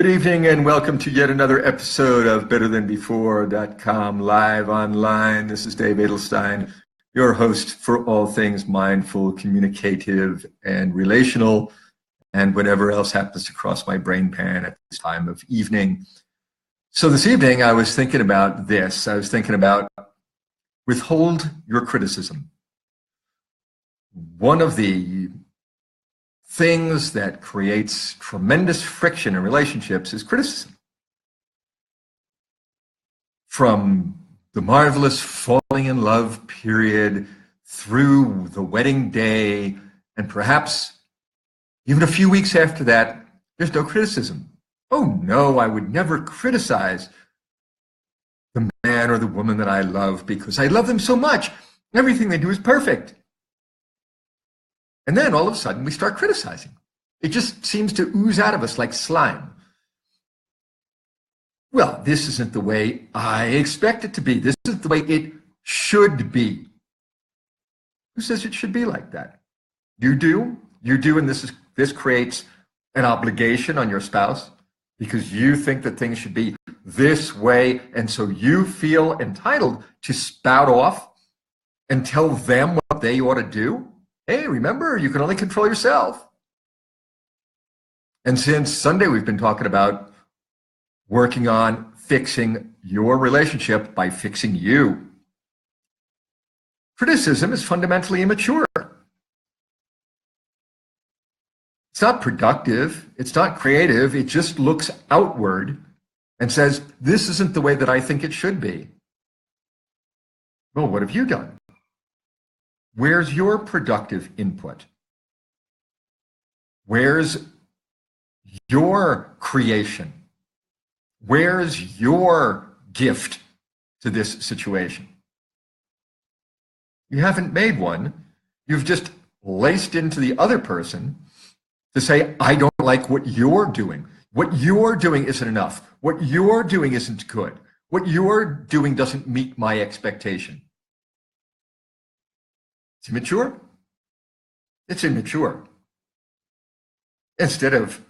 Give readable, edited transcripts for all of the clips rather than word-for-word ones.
Good evening and welcome to yet another episode of BetterThanBefore.com live online. This is Dave Edelstein, your host for all things mindful, communicative, and relational, and whatever else happens to cross my brain pan at this time of evening. So this evening I was thinking about this. I was thinking about withhold your criticism. One of the things that creates tremendous friction in relationships is criticism. From the marvelous falling in love period through the wedding day, and perhaps even a few weeks after that, there's no criticism. Oh no, I would never criticize the man or the woman that I love because I love them so much. Everything they do is perfect. And then all of a sudden we start criticizing. It just seems to ooze out of us like slime. Well, this isn't the way I expect it to be. This isn't the way it should be. Who says it should be like that? You do, and this creates an obligation on your spouse because you think that things should be this way, and so you feel entitled to spout off and tell them what they ought to do. Hey, remember, you can only control yourself. And since Sunday, we've been talking about working on fixing your relationship by fixing you. Criticism is fundamentally immature. It's not productive. It's not creative. It just looks outward and says, this isn't the way that I think it should be. Well, what have you done? Where's your productive input? Where's your creation? Where's your gift to this situation? You haven't made one. You've just laced into the other person to say, I don't like what you're doing. What you're doing isn't enough. What you're doing isn't good. What you're doing doesn't meet my expectation. It's immature. It's immature. Instead of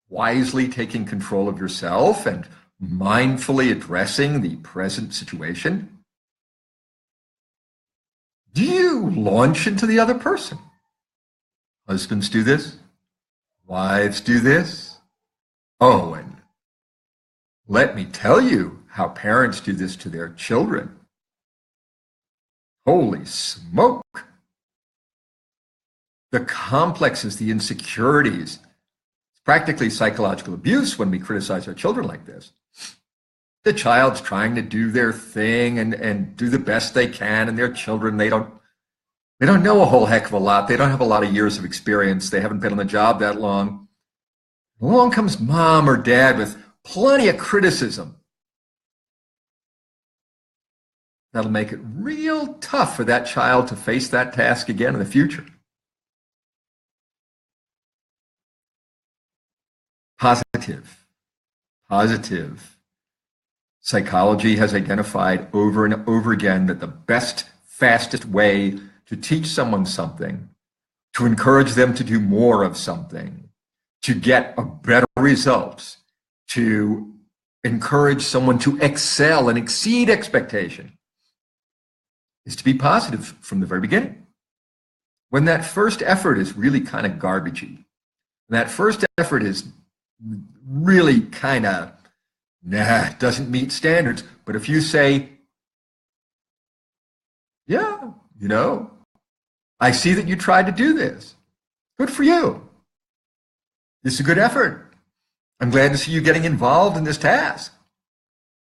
wisely taking control of yourself and mindfully addressing the present situation, do you launch into the other person? Husbands do this. Wives do this. Oh, and let me tell you how parents do this to their children. Holy smoke. The complexes, the insecurities, it's practically psychological abuse when we criticize our children like this. The child's trying to do their thing and do the best they can, and their children, they don't know a whole heck of a lot. They don't have a lot of years of experience. They haven't been on the job that long. Along comes mom or dad with plenty of criticism. That'll make it real tough for that child to face that task again in the future. Positive. Psychology has identified over and over again that the best, fastest way to teach someone something, to encourage them to do more of something, to get a better result, to encourage someone to excel and exceed expectation, is to be positive from the very beginning. When that first effort is really kind of garbagey, that first effort is really kind of, doesn't meet standards. But if you say, yeah, I see that you tried to do this. Good for you. This is a good effort. I'm glad to see you getting involved in this task.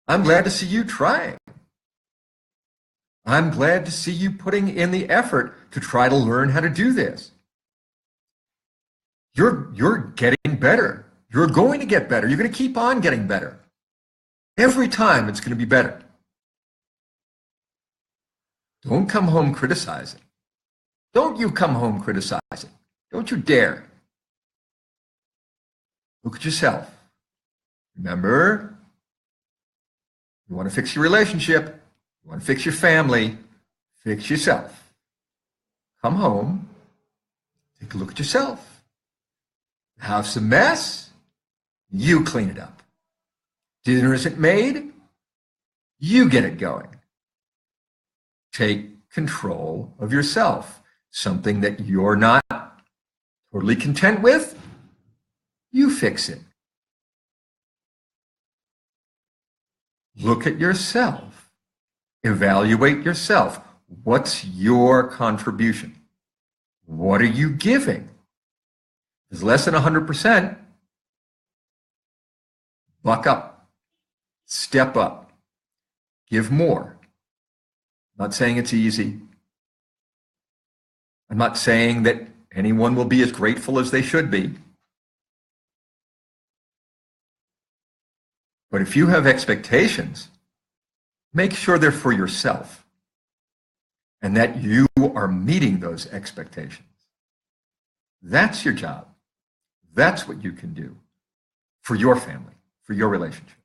I'm glad to see you trying. I'm glad to see you putting in the effort to try to learn how to do this. You're getting better. You're going to get better. You're going to keep on getting better. Every time it's going to be better. Don't come home criticizing. Don't you come home criticizing. Don't you dare. Look at yourself. Remember, you want to fix your relationship. You want to fix your family. Fix yourself. Come home. Take a look at yourself. The house a mess? You clean it up. Dinner isn't made. You get it going. Take control of yourself. Something that you're not totally content with, you fix it. Look at yourself. Evaluate yourself. What's your contribution? What are you giving? If it's less than 100%, buck up. Step up. Give more. I'm not saying it's easy. I'm not saying that anyone will be as grateful as they should be. But if you have expectations, make sure they're for yourself and that you are meeting those expectations. That's your job. That's what you can do for your family, for your relationship.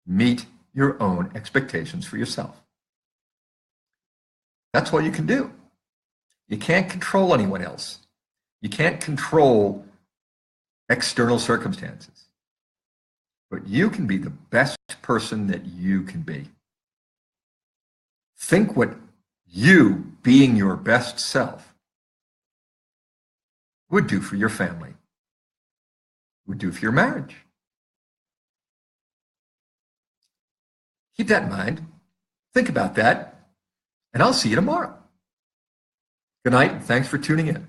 Meet your own expectations for yourself. That's all you can do. You can't control anyone else. You can't control external circumstances. But you can be the best person that you can be. Think what you, being your best self, would do for your family, would do for your marriage. Keep that in mind. Think about that, and I'll see you tomorrow. Good night, and thanks for tuning in.